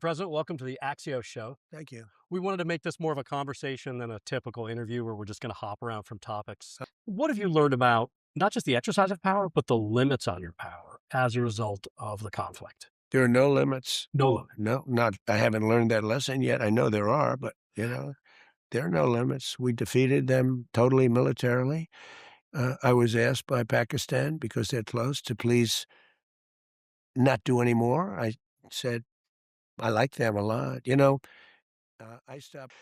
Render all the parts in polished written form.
President. Welcome to the Axios show. Thank you. We wanted to make this more of a conversation than a typical interview where we're just going to hop around from topics. What have you learned about not just the exercise of power, but the limits on your power as a result of the conflict? There are no limits. No limit. No, not. I haven't learned that lesson yet. I know there are, but there are no limits. We defeated them totally militarily. I was asked by Pakistan, because they're close, to please not do any more. I said, I like them a lot. I stopped.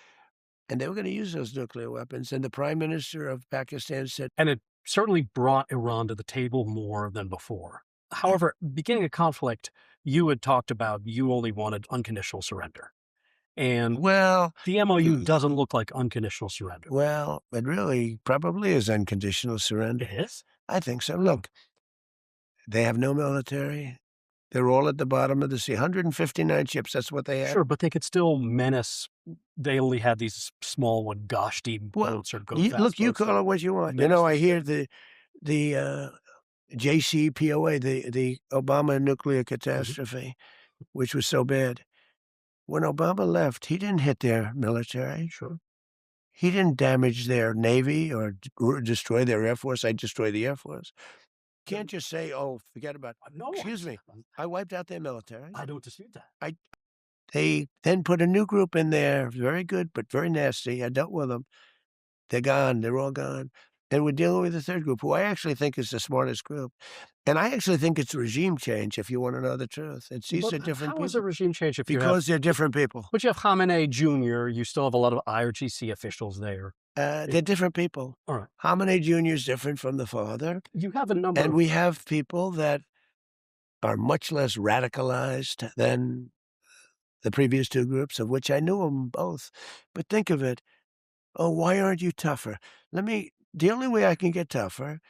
And they were going to use those nuclear weapons. And the prime minister of Pakistan said, And it certainly brought Iran to the table more than before. However, beginning a conflict, you had talked about you only wanted unconditional surrender. And well, the MOU doesn't look like unconditional surrender. well, it really probably is unconditional surrender. It is? I think so. Look, they have no military. They're all at the bottom of the sea. 159 ships, that's what they have. Sure, but they could still menace. They only had these small one Gashti boats or go fast Look, you boats call it what you want. menace I the hear the JCPOA, the Obama nuclear catastrophe, which was so bad. When Obama left, he didn't hit their military. Sure. He didn't damage their Navy or destroy their Air Force. I destroyed the Air Force. Can't just say, oh, forget about it. No, Excuse me. I wiped out their military. I don't dispute that. They then put a new group in there, very good, but very nasty. I dealt with them. They're gone. They're all gone. And we're dealing with the third group, who I actually think is the smartest group. And I actually think it's regime change, if you want to know the truth. These are different people. How is a regime change if Because they're different people. But you have Khamenei Jr., you still have a lot of IRGC officials there. They're different people. All right. Khamenei Jr. is different from the father. You have a number And we have people that are much less radicalized than the previous two groups, of which I knew them both. But think of it. Oh, why aren't you tougher? The only way I can get tougher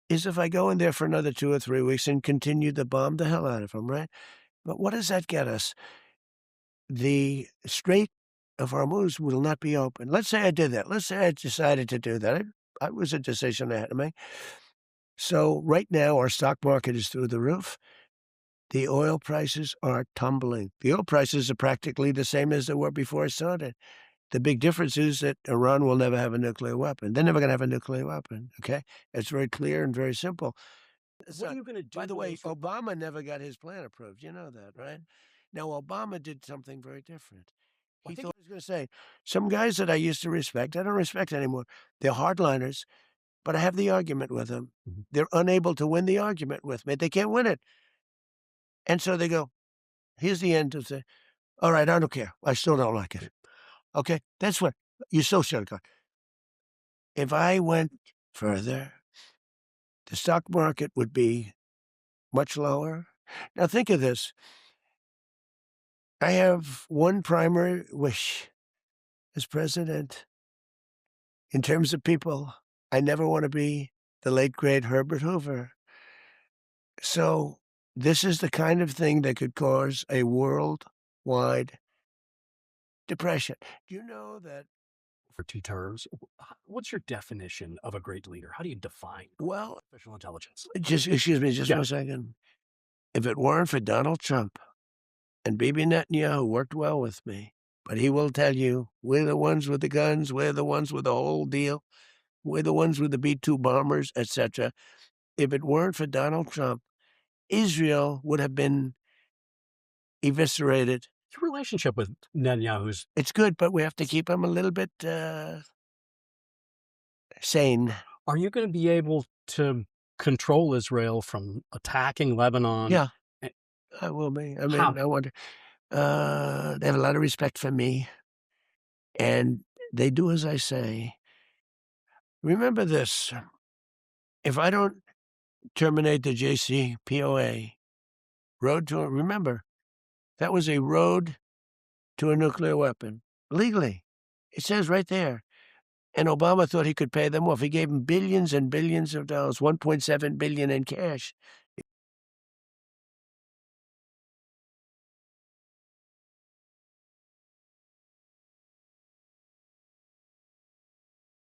is if I go in there for another 2 or 3 weeks and continue to bomb the hell out of them, right? But what does that get us? The Strait of Hormuz will not be open. Let's say I did that. Let's say I decided to do that. It was a decision I had to make. So right now, our stock market is through the roof. The oil prices are tumbling. The oil prices are practically the same as they were before I started. The big difference is that Iran will never have a nuclear weapon. They're never going to have a nuclear weapon, okay? It's very clear and very simple. What are you going to do? By the way, Obama never got his plan approved. You know that, right? Now, Obama did something very different. He thought he was going to say, some guys that I used to respect, I don't respect anymore. They're hardliners, but I have the argument with them. They're unable to win the argument with me. They can't win it. And so they go, here's the end of the, all right, I don't care. I still don't like it. Okay, that's what you so should have gone. If I went further, the stock market would be much lower. Now think of this. I have one primary wish as president. In terms of people, I never want to be the late, great Herbert Hoover. So this is the kind of thing that could cause a worldwide depression. Do you know that? For 2 terms, what's your definition of a great leader? How do you define artificial intelligence? Excuse me, just 1 second. If it weren't for Donald Trump and Bibi Netanyahu worked well with me, but he will tell you, we're the ones with the guns, we're the ones with the whole deal, we're the ones with the B-2 bombers, etc. If it weren't for Donald Trump, Israel would have been eviscerated. Your relationship with Netanyahu's... It's good, but we have to keep him a little bit sane. Are you going to be able to control Israel from attacking Lebanon? Yeah, I will be. I mean, How? I wonder. They have a lot of respect for me, and they do as I say. Remember this. If I don't terminate the JCPOA, remember, that was a road to a nuclear weapon, legally. It says right there. And Obama thought he could pay them off. He gave them billions and billions of dollars, $1.7 billion in cash.